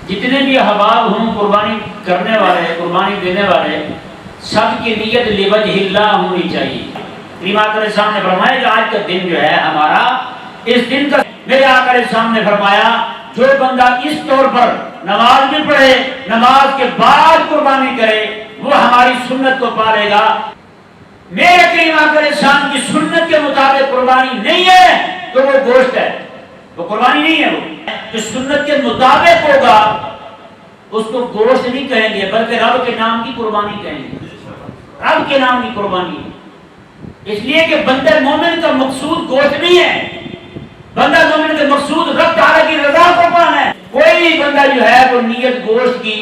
جتنے بھی احباب ہوں قربانی کرنے والے، قربانی دینے والے، سب کی نیت لوجہ اللہ ہونی چاہیے۔ کریم آقا علیہ السلام نے فرمایا کہ آج کا دن جو ہے ہمارا، اس دن کا میرے آقا علیہ السلام نے فرمایا جو بندہ اس طور پر نماز بھی پڑھے، نماز کے بعد قربانی کرے، وہ ہماری سنت کو پالے گا۔ میرے کریم آقا علیہ السلام کی سنت کے مطابق قربانی نہیں ہے تو وہ گوشت ہے، وہ قربانی نہیں ہے۔ وہ جو سنت کے مطابق ہوگا اس کو گوشت نہیں کہیں گے بلکہ رب کے نام کی قربانی کہیں گے، رب کے نام کی قربانی۔ اس لیے کہ بندہ مومن کا مقصود گوشت نہیں ہے، بندہ مومن کا مقصود رب تعالیٰ کی رضا کو پانا ہے۔ کوئی بندہ جو ہے وہ نیت گوشت کی،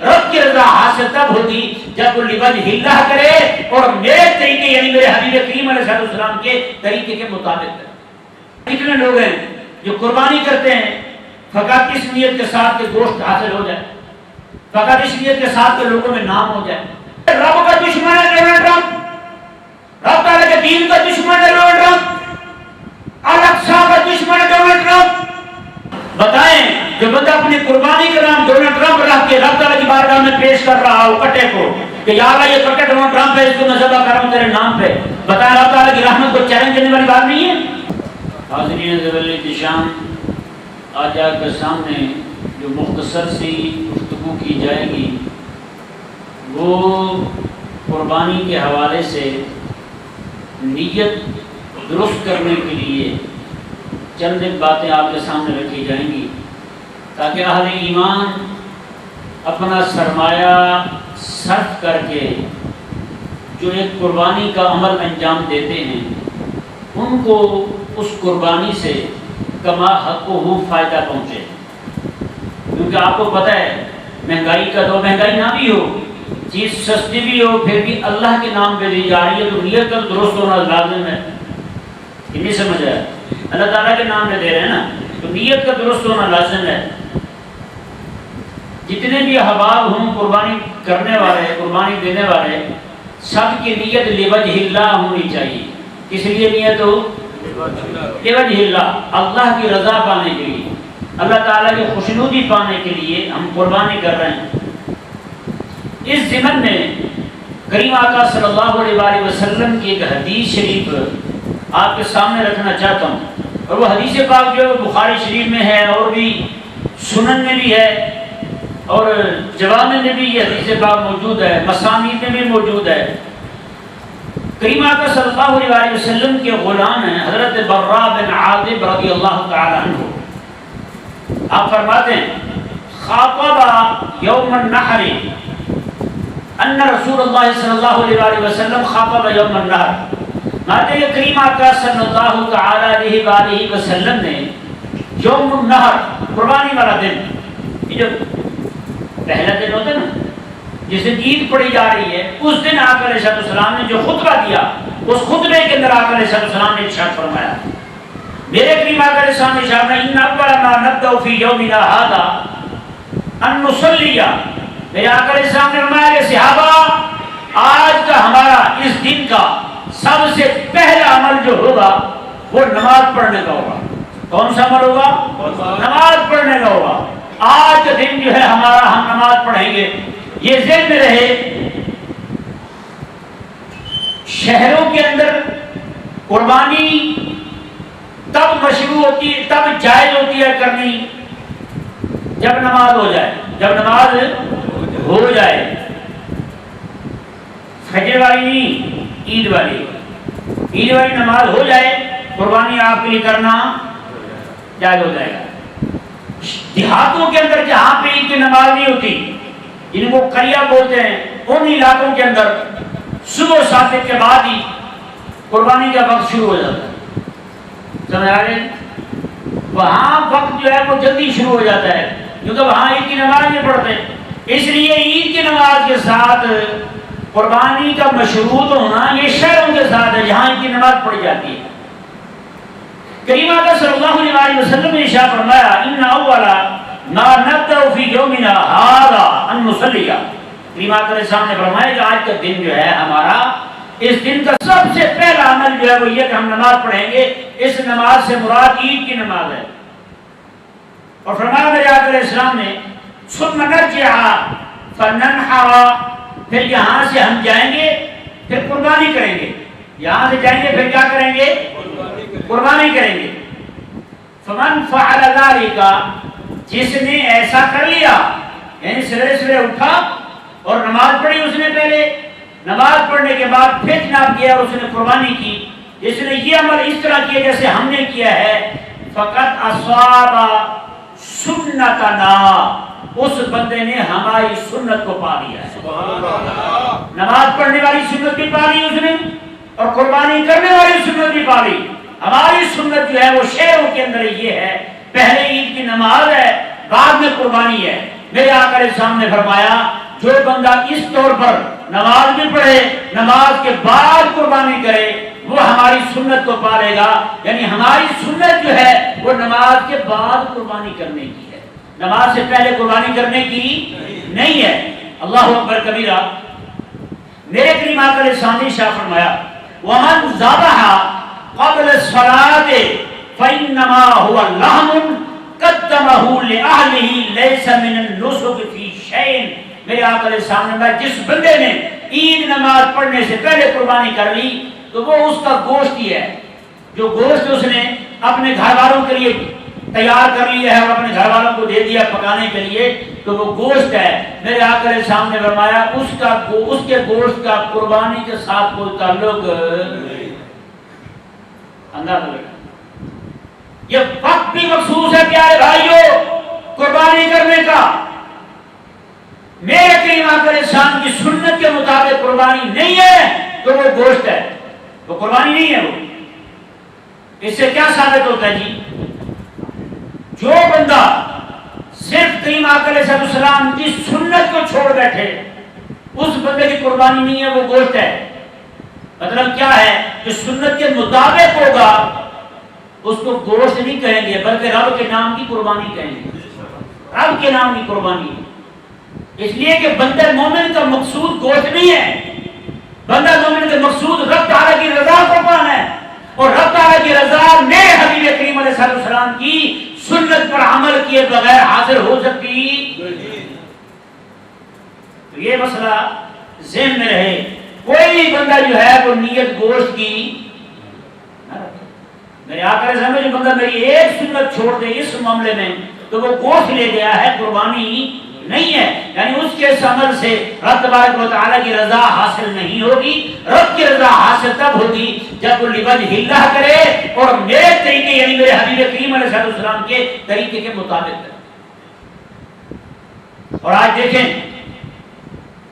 رب کی رضا حاصل تب ہوتی جب وہ لوجہ اللہ کرے اور میرے طریقے یعنی میرے حبیب کریم علیہ السلام کے طریقے کے مطابق کرے۔ کتنے لوگ ہیں جو قربانی کرتے ہیں فقط اس نیت کے ساتھ کہ گوشت حاصل ہو جائے، فقط اس نیت کے ساتھ کہ لوگوں میں نام ہو جائے۔ رب کا دشمن ہے ڈونلڈ ٹرمپ، رب تعالیٰ کے دین کا دشمن ہے ڈونلڈ ٹرمپ، الاقصی کا دشمن ہے ڈونلڈ ٹرمپ۔ بتائیں جو بندہ اپنی قربانی کا نام ڈونلڈ ٹرمپ رکھ کے رب تعالیٰ کی بارگاہ میں پیش کر رہا ہو کٹے کو کہ یا اللہ یہ کٹے ڈونلڈ ٹرمپ ہے، اس کو میں ذبح کر رہا ہوں تیرے نام پہ، بتائیں رب تعالیٰ کی رحمت کو چیلنج کرنے والی بات نہیں ہے؟ حاضرین ذوالِ احتشام، آج آپ کے سامنے جو مختصر سی گفتگو کی جائے گی وہ قربانی کے حوالے سے نیت درست کرنے کے لیے چند باتیں آپ کے سامنے رکھی جائیں گی تاکہ اہل ایمان اپنا سرمایہ صرف کر کے جو ایک قربانی کا عمل انجام دیتے ہیں ان کو اس قربانی سے کما حق و فائدہ پہنچے۔ کیونکہ آپ کو پتہ ہے مہنگائی کا دور، مہنگائی نہ بھی ہو، چیز سستی بھی ہو، پھر بھی اللہ کے نام پہ دی جا رہی ہے تو نیت کا درست ہونا لازم ہے۔ یہ نہیں سمجھ آیا؟ اللہ تعالیٰ کے نام پہ دے رہے ہیں نا تو نیت کا درست ہونا لازم ہے۔ جتنے بھی احباب ہوں قربانی کرنے والے، قربانی دینے والے، سب کی نیت لوجہ اللہ ہونی چاہیے۔ کس لیے نیت ہو؟ لوجہ اللہ، اللہ کی رضا پانے کے لیے، اللہ تعالیٰ کی خوشنودی پانے کے لیے ہم قربانی کر رہے ہیں۔ اس ضمن میں کریم آقا صلی اللہ علیہ وآلہ وسلم کی ایک حدیث شریف آپ کے سامنے رکھنا چاہتا ہوں، اور وہ حدیث پاک جو بخاری شریف میں ہے اور بھی سنن میں بھی ہے اور جوامع میں بھی یہ حدیث پاک موجود ہے، مسانید میں بھی موجود ہے۔ کریم آقا صلی اللہ علیہ وآلہ وسلم کے غلام ہیں حضرت براء بن عازب رضی اللہ تعالی عنہ۔ آپ فرماتے ہیں خاطب یوم النحر ان رسول اللہ صلی اللہ علیہ وآلہ وسلم خاطب یوم النحر۔ ماتے کریم آقا صلی اللہ تعالی علیہ وآلہ وسلم نے یوم النحر قربانی والا دن، یہ جو پہلا دن ہوتا ہے نا جس دن عید پڑھی جا رہی ہے، اس دن آقا علیہ السلام نے جو خطبہ دیا اس خطبے کے اندر آقا علیہ السلام نے ارشاد فرمایا، میرے کریم آقا علیہ السلام نے ارشاد فرمایا ان اول ما نبدأ فی یومنا ھذا ان نصلی۔ میرے آقا علیہ السلام نے فرمایا کہ صحابہ آج کا ہمارا اس دن کا سب سے پہلا عمل جو ہوگا وہ نماز پڑھنے کا ہوگا۔ کون سا عمل ہوگا؟ نماز پڑھنے کا ہوگا۔ آج کا دن جو ہے ہمارا ہم نماز پڑھیں گے۔ یہ ذہن میں رہے، شہروں کے اندر قربانی تب مشروع ہوتی ہے، تب جائز ہوتی ہے کرنی جب نماز ہو جائے، جب نماز ہو جائے، فجر والی نہیں، عید والی، عید والی نماز ہو جائے قربانی آپ کے لیے کرنا جائز ہو جائے گا۔ دیہاتوں کے اندر جہاں پہ عید کی نماز نہیں ہوتی، جن کو قریہ بولتے ہیں، ان علاقوں کے اندر صبح صادق کے بعد ہی قربانی کا وقت شروع ہو جاتا ہے۔ سمجھ آ رہے؟ وہاں وقت جو ہے وہ جلدی شروع ہو جاتا ہے کیونکہ وہاں عید کی نماز نہیں پڑھتے، اس لیے عید کی نماز کے ساتھ قربانی کا مشروط ہونا یہ شہروں کے ساتھ ہے جہاں عید کی نماز پڑھی جاتی ہے۔ کریم آقا صلی اللہ علیہ وسلم نے ارشاد فرمایا ان اول ما نبدأ فی یومنا ھذا ان نصلی۔ کریم آقا علیہ السلام نے فرمایا کہ آج کا دن جو ہے ہمارا، اس دن کا سب سے پہلا عمل جو ہے وہ یہ کہ ہم نماز پڑھیں گے۔ اس نماز سے مراد عید کی نماز ہے، اور فرمایا آقا علیہ السلام نے ثم نرجع فننحر، پھر یہاں سے ہم جائیں گے پھر قربانی کریں گے، یہاں سے جائیں گے پھر کیا کریں گے؟ قربانی کریں گے۔ فمن فعل ذلك، جس نے ایسا کر لیا، یعنی سویرے سویرے اٹھا اور نماز پڑھی اس نے، پہلے نماز پڑھنے کے بعد پھر جناب گیا اور اس نے قربانی کی، جس نے یہ عمل اس طرح کیا جیسے ہم نے کیا ہے، فقط اصاب سنتنا، اس بندے نے ہماری سنت کو پا لیا ہے۔ نماز پڑھنے والی سنت بھی پا لی اس نے اور قربانی کرنے والی سنت بھی پا لی۔ ہماری سنت جو ہے وہ شہروں کے اندر یہ ہے، پہلے عید کی نماز ہے، بعد میں قربانی ہے۔ میرے آقا علیہ السلام نے فرمایا جو بندہ اس طور پر نماز بھی پڑھے، نماز کے بعد قربانی کرے، وہ ہماری سنت کو پالے گا۔ یعنی ہماری سنت جو ہے وہ نماز کے بعد قربانی کرنے کی ہے، نماز سے پہلے قربانی کرنے کی نہیں ہے۔ اللہ اکبر کبیرہ۔ میرے کریم آقا علیہ السلام نے ارشاد فرمایا ومن ذبح قبل الصلاة فإنما هو لحم قدمه لأهله ليس من النسك في شيء۔ میرے آقا علیہ السلام نے فرمایا جس بندے نے عید نماز پڑھنے سے پہلے قربانی کر لی تو وہ اس کا گوشت ہی ہے، جو گوشت اس نے اپنے گھر والوں کے لیے تیار کر لیا ہے اور اپنے گھر والوں کو دے دیا پکانے کے لیے، تو وہ گوشت ہے۔ میرے آقا علیہ السلام نے فرمایا اس کے گوشت کا قربانی کے ساتھ کوئی تعلق انداز لگا۔ یہ وقت بھی مخصوص ہے پیارے بھائیوں قربانی کرنے کا۔ میرے کریم آقا علیہ السلام کی سنت کے مطابق قربانی نہیں ہے تو وہ گوشت ہے، وہ قربانی نہیں ہے۔ وہ اس سے کیا ثابت ہوتا ہے جی؟ جو بندہ صرف کریم آقا علیہ السلام کی سنت کو چھوڑ بیٹھے اس بندے کی قربانی نہیں ہے، وہ گوشت ہے۔ مطلب کیا ہے کہ سنت کے مطابق ہوگا اس کو گوشت نہیں کہیں گے بلکہ رب کے نام کی قربانی کہیں گے، رب کے نام کی قربانی۔ اس لیے کہ بندہ مومن کا مقصود گوشت نہیں ہے، بندہ مومن کا مقصود رب تعالیٰ کی رضا کو پانا ہے، اور رب تعالیٰ کی رضا میں حبیب کریم علیہ السلام کی سنت پر عمل کیے بغیر حاصل ہو سکتی۔ تو یہ مسئلہ ذہن میں رہے، کوئی بندہ جو ہے وہ نیت گوشت کی نہ رکھے۔ میرے آقا علیہ السلام جو بندہ میری ایک سنت چھوڑ دے اس معاملے میں تو وہ گوشت لے گیا ہے، قربانی نہیں ہے۔ یعنی اس کے اس عمل سے رب تبارک و تعالیٰ کی رضا حاصل نہیں ہوگی۔ رب کی رضا حاصل تب ہوگی جب وہ لوجہ اللہ کرے اور میرے طریقے یعنی میرے حبیب کریم علیہ السلام کے طریقے کے مطابق کرے۔ اور آج دیکھیں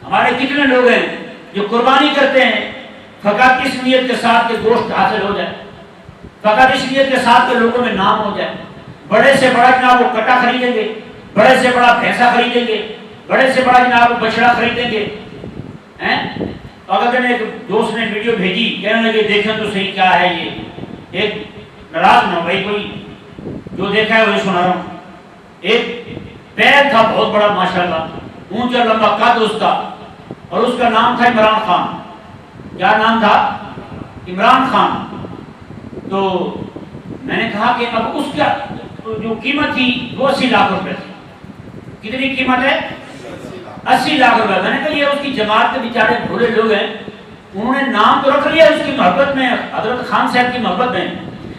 ہمارے کتنے لوگ ہیں جو قربانی کرتے ہیں فقط اس نیت کے ساتھ کہ گوشت حاصل ہو جائے، فقط اس نیت کے ساتھ کہ لوگوں میں نام ہو جائے۔ بڑے سے بڑا جناب وہ کٹا خریدیں گے، بڑے سے بڑا بھینسا خریدیں گے، بڑے سے بڑا جناب بچڑا خریدیں گے۔ اگر ایک دوست نے ویڈیو بھیجی کہنے لگے دیکھیں تو صحیح کیا ہے یہ، ایک ناراض نہ بھائی، کوئی جو دیکھا ہے وہی سنا رہا ہوں۔ ایک پیر تھا بہت بڑا ماشاءاللہ، اونچا لمبا قد اس کا، اور اس کا نام تھا عمران خان۔ کیا نام تھا؟ عمران خان۔ تو میں نے کہا کہ اب اس کا جو قیمت تھی وہ 80 لاکھ روپے تھی۔ کتنی قیمت ہے؟ 80 لاکھ روپے۔ میں نے کہا یہ اس کی جماعت کے بیچارے بھولے لوگ ہیں، انہوں نے نام تو رکھ لیا اس کی محبت میں، حضرت خان صاحب کی محبت میں،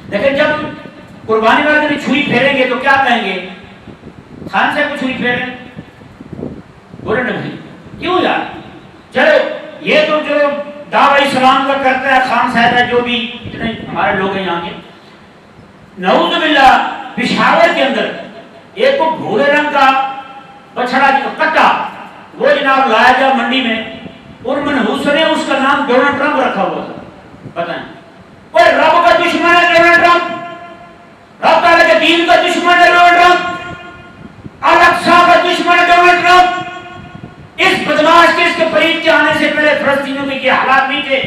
لیکن جب قربانی والے دن چھری پھیریں گے تو کیا کہیں گے؟ خان صاحب کو چھری پھیریں؟ بولے نہیں کیوں یار، چلو یہ تو جو دعوی اسلام کا کرتا ہے خان صاحب ہے، جو بھی اتنے ہمارے لوگ ہیں یہاں کے، نعوذ باللہ پشاور کے اندر ایک کو بھورے رنگ کا بچڑا کٹا وہ جناب لایا گیا منڈی میں، ان منحوس نے اس کا نام ڈونلڈ ٹرمپ رکھا ہوا تھا۔ بتائیں کوئی رب کا دشمن ہے ڈونلڈ ٹرمپ، رب تعالیٰ کے دین کا دشمن ہے ڈونلڈ ٹرمپ، الاقصی کا دشمن ہے ڈونلڈ ٹرمپ۔ اس بدماش کے اس کے پریت کے آنے سے پہلے فلسطینیوں کے یہ حالات نہیں تھے،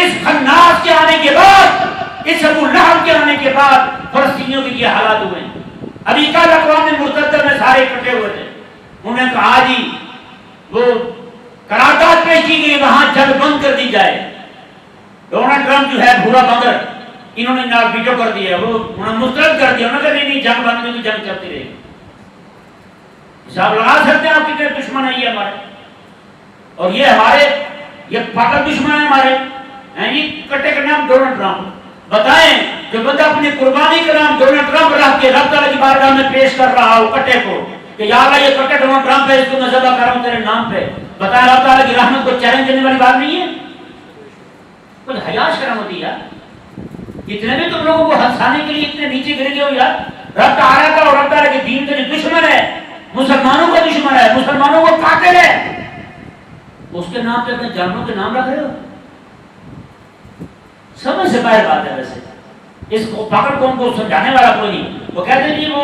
اس خناس کے آنے کے بعد، اس ابو لہب کے آنے کے بعد فلسطینیوں کے یہ حالات ہوئے۔ ابھی کل اقوام متحدہ میں سارے اکٹھے ہوئے تھے، انہوں نے کہا جی وہ قرارداد پیش کی گئی وہاں جنگ بند کر دی جائے۔ ڈونلڈ ٹرمپ جو ہے بھورا بندر، انہوں نے ویٹو کر دیا، وہ انہوں نے مسترد کر دیا، انہوں نے کہا نہیں جنگ بند نہیں، جنگ چلتی رہے گی۔ حساب لگا سکتے ہیں آپ کتنے دشمن ہیں یہ ہمارے، اور یہ ہمارے یہ پاگل دشمن ہیں ہمارے یہ کٹے کا نام ڈونلڈ ٹرمپ۔ بتائیں جو بندہ اپنی قربانی کا نام ڈونلڈ ٹرمپ رکھ کے رب تعالیٰ کی بارگاہ میں پیش کر رہا ہو کٹے کو کہ یا اللہ یہ کٹے ڈونلڈ ٹرمپ ہے، اس کو میں ذبح کر رہا ہوں تیرے نام پہ، بتائیں رب تعالیٰ کی رحمت کو چیلنج دینے والی بات نہیں ہے؟ کچھ حیا شرم ہوتی ہے اتنے بھی تم لوگوں کو ہنسانے کے لیے اتنے نیچے گر گئے ہو یار۔ رب تعالیٰ کا اور رب تعالیٰ کے دین کا جو دشمن ہے، مسلمانوں کا دشمن ہے، مسلمانوں کو قاتل ہے، اس کے نام پہ اپنے جانوروں کے نام رکھ رہے ہو؟ سمجھ سے باہر بات ہے۔ ویسے اس کو پاگل قوم کو سمجھانے والا کوئی نہیں۔ وہ کہتے ہیں جی وہ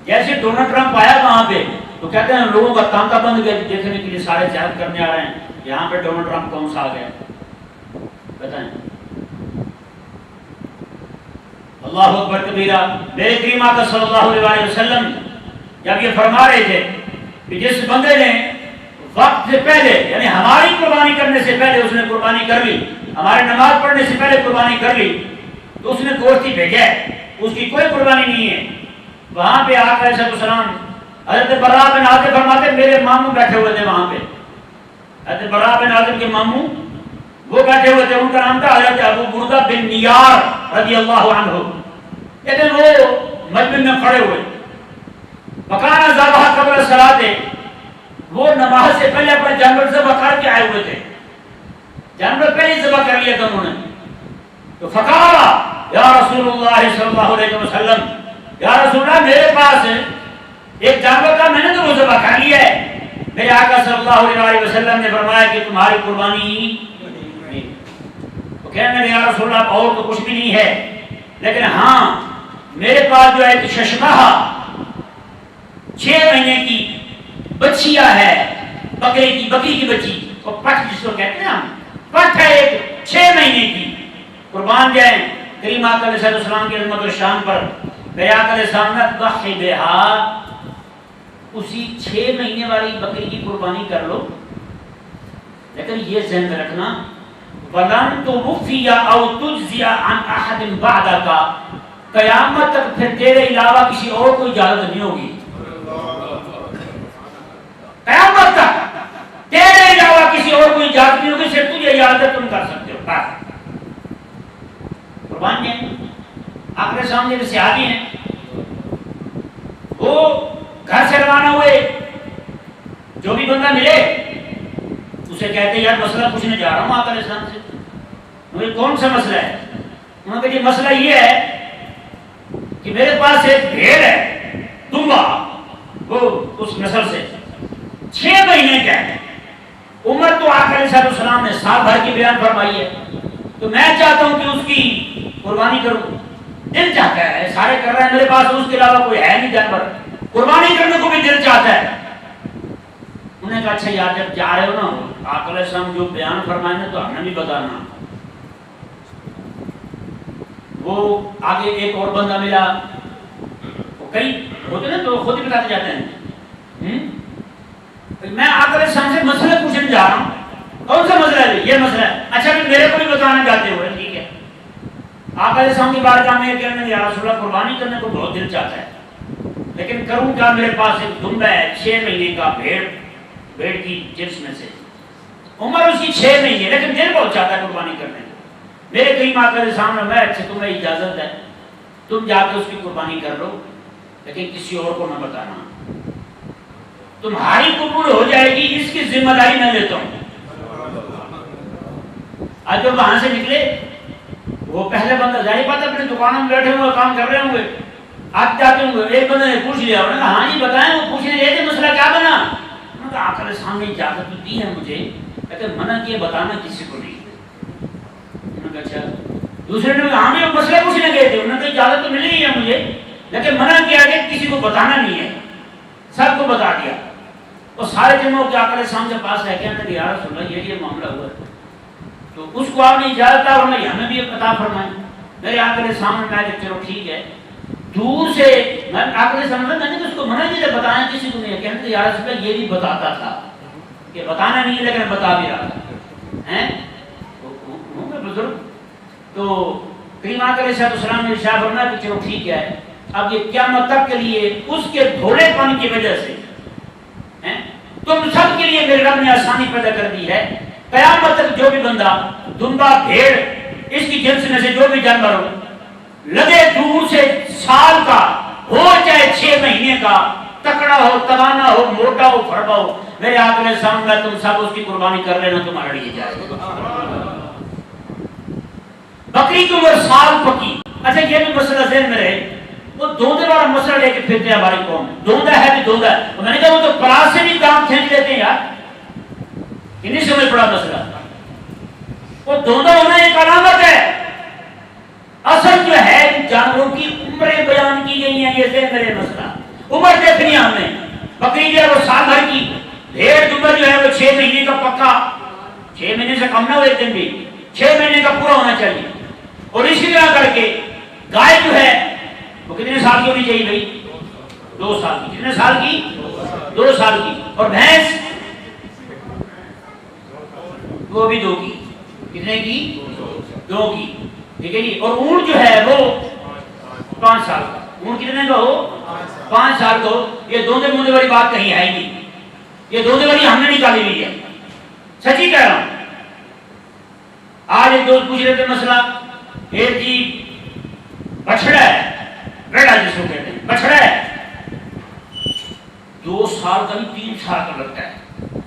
جیسے ڈونلڈ ٹرمپ آیا وہاں پہ تو کہتے ہیں لوگوں کا تانکا بند گیا دیکھنے کے لیے سارے زیارت کرنے آ رہے ہیں، یہاں پہ ڈونلڈ ٹرمپ کون سا آ گیا بتائیں؟ اللہ اکبر کبیرہ۔ میرے کریم آقا صلی اللہ علیہ وسلم جب یہ فرما رہے تھے کہ جس بندے نے وقت سے پہلے یعنی ہماری قربانی کرنے سے پہلے اس نے قربانی کر لی، ہمارے نماز پڑھنے سے پہلے قربانی کر لی تو اس نے گوشت ہی بھیجا ہے، اس کی کوئی قربانی نہیں ہے۔ وہاں پہ آقا علیہ السلام حضرت براء بن عازب فرماتے میرے ماموں بیٹھے ہوئے تھے وہاں پہ، حضرت براء بن عازب کے ماموں وہ بیٹھے ہوئے تھے، ان کا نام تھا حضرت ابو بردہ بن نیار رضی اللہ عنہ۔ کہتے ہیں وہ مجمع میں کھڑے ہوئے، وکانا ذبح قبل الصلاۃ، وہ نماز سے پہلے اپنے جانور ذبح کر کے آئے ہوئے تھے، جانور پہلے ذبح کر لیا تھا انہوں نے۔ تو فقال یا رسول اللہ صلی اللہ علیہ وسلم، یا رسول اللہ میرے پاس ایک جانور تھا، میں نے تو وہ ذبح کر لیا ہے۔ میرے آقا صلی اللہ علیہ وسلم نے فرمایا کہ تمہاری قربانی نہیں۔ وہ کہنے لگے یا رسول اللہ اور تو کچھ بھی نہیں ہے، لیکن ہاں میرے پاس جو ہے ایک ششمہ 6 مہینے کی بچیا ہے، بکری کی بچی، وہ پٹھ جس کو کہتے ہیں ہم، پٹھ ہے ایک 6 مہینے کی، قربان جائیں کریم آقا علیہ السلام کی عظمت و شان پر۔ میرے آقا علیہ السلام نے ضحی بہا، اسی 6 مہینے والی بکری کی قربانی کر لو، لیکن یہ ذہن میں رکھنا وَلَن تُوفِيَ أَوْ تُجْزِيَ عَنْ أَحَدٍ بَعْدَكَ، قیامت تک پھر تیرے علاوہ کسی اور کو اجازت نہیں ہوگی، قیامت تک تیرے علاوہ کسی اور کو اجازت نہیں ہوگی، صرف تجھے اجازت تم کر سکتے ہو۔ قربان ہیں آپ کے سامنے جو صحابی ہیں وہ گھر سے روانہ ہوئے، جو بھی بندہ ملے اسے کہتے یار مسئلہ پوچھنے جا رہا ہوں آقا علیہ السلام سے۔ مجھے کون سا مسئلہ ہے؟ انہوں نے کہا یہ مسئلہ یہ ہے کہ میرے پاس ایک بھیڑ ہے دمبا، وہ اس نسل سے 6 مہینے کا ہے، عمر تو آقا علیہ السلام نے سال بھر کی بیان فرمائی ہے، تو میں چاہتا ہوں کہ اس کی قربانی کروں، دل چاہتا ہے، سارے کر رہے ہیں، میرے پاس اس کے علاوہ کوئی ہے نہیں جانور، قربانی کرنے کو بھی دل چاہتا ہے۔ انہوں نے کہا اچھا یار جب جا رہے ہو نا آقا علیہ السلام جو بیان فرمائے نا تو ہمیں بھی بتانا۔ وہ آگے ایک اور بندہ ملا، وہ کئی ہوتے نا تو خود ہی بتاتے جاتے ہیں، میں آقا علیہ السلام سے مسئلہ پوچھنے جا رہا ہوں، کون سا مسئلہ ہے؟ یہ مسئلہ ہے، اچھا پھر میرے کو بھی بتانا چاہتے ہوئے، ٹھیک ہے۔ آقا علیہ السلام کی بارگاہ میں کہنے لگے یا رسول اللہ قربانی کرنے کو بہت دل چاہتا ہے، لیکن کروں کیا، میرے پاس ایک دمبا ہے 6 مہینے کا، بھیڑ کی جنس میں سے، عمر اس کی 6 مہینے، لیکن دل بہت چاہتا ہے قربانی کرنے کو۔ میرے کریم آقا علیہ السلام نے میں اچھا تمہیں اجازت ہے، تم جا کے اس کی قربانی کر لو، لیکن کسی اور کو نہ بتانا، تمہاری قبول ہو جائے گی اس کی ذمہ داری میں لیتا ہوں۔ آج جب وہاں سے نکلے وہ پہلے بندہ ظاہر بات اپنے دکانوں میں بیٹھے ہوئے کام کر رہے ہوں گے، آپ جاتے ہوں گے، ایک بندے نے پوچھ لیا، انہوں نے کہا ہاں جی بتائیں، وہ پوچھ لیا یہ مسئلہ کیا بنا؟ انہوں نے کہا آقا علیہ السلام نے اجازت تو دی ہے مجھے، لیکن منع کیا بتانا کسی کو نہیں۔ انہوں نے کہا اچھا، دوسرے نے کہا ہاں بھی مسئلہ پوچھنے گئے تھے، انہوں نے کہا اجازت تو ملی ہے مجھے، لیکن منع کیا کہ کسی کو بتانا نہیں ہے، سب کو بتا دیا۔ اور سارے جمعوں کے آقا علیہ السلام کے پاس ہے کہتے ہیں یا رسول اللہ یہ معاملہ ہوا ہے، تو اس کو آپ نے اجازت ہے اور نہیں ہمیں بھی عطا فرمائیں۔ میرے آقا علیہ السلام نے کہا چلو ٹھیک ہے، دور سے میں آقا علیہ السلام نے میں نے اس کو منع نہیں تھا بتایا کسی کو نہیں، کہتے یا رسول اللہ یہ بھی بتاتا تھا کہ بتانا نہیں ہے لیکن بتا بھی رہا تھا ہیں بزرگ۔ تو کریم آقا علیہ السلام نے ارشاد فرمایا کہ چلو ٹھیک ہے، اب یہ قیامت تک کے لیے اس کے دھولے پن کی وجہ سے تم سب کے لیے میرے رب نے آسانی پیدا کر دی ہے. قیامت تک جو بھی بندہ دمبا بھیڑ اس کی جنس میں سے جو بھی جانور ہو لگے دور سے سال کا ہو چاہے 6 مہینے کا تکڑا ہو توانا ہو موٹا ہو پھڑا ہو میرے آقا نے سامنے تم سب اس کی قربانی کر لینا تمہارے لیے جائے. بکری کی عمر سال پکی. اچھا یہ بھی مسئلہ ذہن میں رہے وہ دوندے والا مسئلہ لے کے پھرتے ہیں ہماری قوم. دوندا ہے بھی دوندا ہے. میں نے کہا وہ تو پراس سے بھی کام کھینچ لیتے ہیں یار. انہیں سمجھ پڑا مسئلہ. وہ دوندا ہونا ایک علامت ہے. اصل جو ہے جانوروں کی عمریں بیان کی گئی ہیں. یہ ذہن میں مسئلہ عمر دیکھنی ہم نے. بکری جو ہے وہ سال بھر کی, بھیڑ دمبا جو ہے وہ 6 مہینے کا پکا, 6 مہینے سے کم نہ ہو ایک دن بھی, 6 مہینے کا پورا ہونا چاہیے. اور اسی طرح کر کے گائے جو ہے وہ کتنے سال کی ہونی چاہیے بھائی؟ 2 سال کی. کتنے سال کی؟ 2 سال کی. اور بھینس وہ بھی 2 کی. کتنے کی؟ 2 کی. ٹھیک ہے جی. اور اونٹ جو ہے وہ 5 سال کا. اونٹ کتنے کا ہو؟ 5 سال کا ہو. یہ دوندے موندے والی بات کہیں ہے نہیں. یہ دوندے والی ہم نے نکالی ہوئی ہے. سچی کہہ رہا ہوں. آج ایک دوست پوچھ رہے تھے مسئلہ ایک جی بچڑا ہے, بیڑا جس کو کہتے ہیں بچڑا ہے, 2 سال کا بھی 3 سال کا لگتا ہے,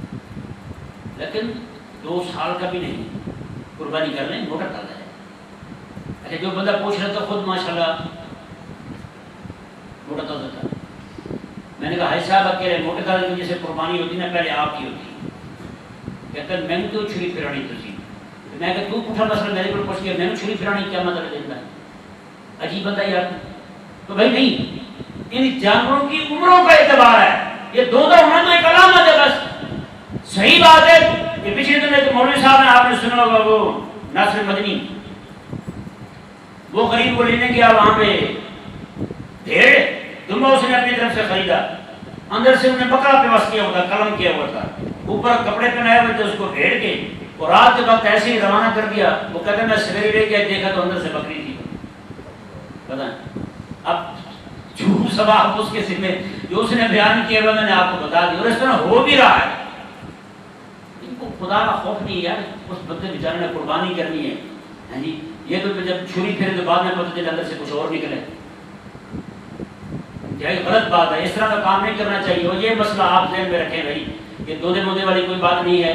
لیکن 2 سال کا بھی نہیں. قربانی کر لیں, موٹا تازہ ہے. اچھا جو بندہ پوچھ رہا تھا خود ماشاءاللہ موٹا تازہ تھا. میں نے کہا حاجی صاحب آپ کہہ رہے موٹے تازہ کی جیسے قربانی ہوتی نا پہلے آپ کی ہوتی. کہتا ہے میں نے تو چھری پھرانی تھی. میں کہ تو پوچھا مسئلہ میرے پر پوچھ کے میں نے چھری پھرانی کیا مطلب دیتا ہے؟ عجیب بندہ یار. تو بھائی نہیں, ان جانوروں کی عمروں کا اعتبار ہے. یہ دوندا ہونا تو ایک علامت ہے بس. صحیح بات ہے. یہ پچھلے دن ایک مولوی صاحب نے آپ نے سنا ہوگا وہ ناصر مدنی, وہ غریب کو لینے گیا وہاں پہ بھیڑ دمبا اس نے اپنی طرف سے خریدا. اندر سے انہیں بکرا پیوست کیا ہوا تھا, قلم کیا ہوا تھا, اوپر کپڑے پہنائے ہوئے تھے اس کو بھیڑ کے, اور رات کے وقت ایسے ہی روانہ کر دیا. وہ کہتے ہیں میں سویرے لے کے دیکھا تو اندر سے بکری تھی. بتائیں اب جھوٹ سوال اس کے ذمہ جو اس نے بیان کیا ہوا میں نے آپ کو بتا دیا. اور اس طرح ہو بھی رہا ہے. ان کو خدا کا خوف نہیں یار. اس بندے بیچارے نے قربانی کرنی ہے. ہاں جی یہ تو جب چھری پھیرے تو بعد میں پتہ چلے اندر سے کچھ اور نکلے. یہ غلط بات ہے. اس طرح کا کام نہیں کرنا چاہیے. اور یہ مسئلہ آپ ذہن میں رکھیں بھائی, یہ دودے مودے والی کوئی بات نہیں ہے.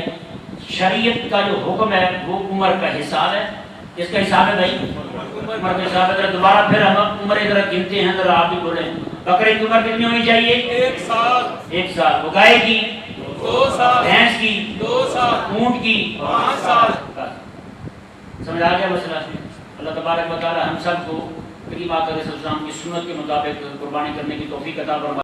شریعت کا جو حکم ہے وہ عمر کا حساب ہے. اس کا حساب ہے بھائی عمر کا حساب ہے. دوبارہ پھر ہم عمر ادھر گنتے ہیں. ذرا آپ بھی بولیں بکرے کی عمر کتنی ہونی چاہیے؟ 1 سال. 1 سال. گائے کی 2 سال. بھینس کی 2 سال. اونٹ کی 5 سال. سمجھ آ گیا مسئلہ؟ اللہ تبارک و تعالی ہم سب کو کریم آقا علیہ السلام کی سنت کے مطابق قربانی کرنے کی توفیق عطا فرمائے.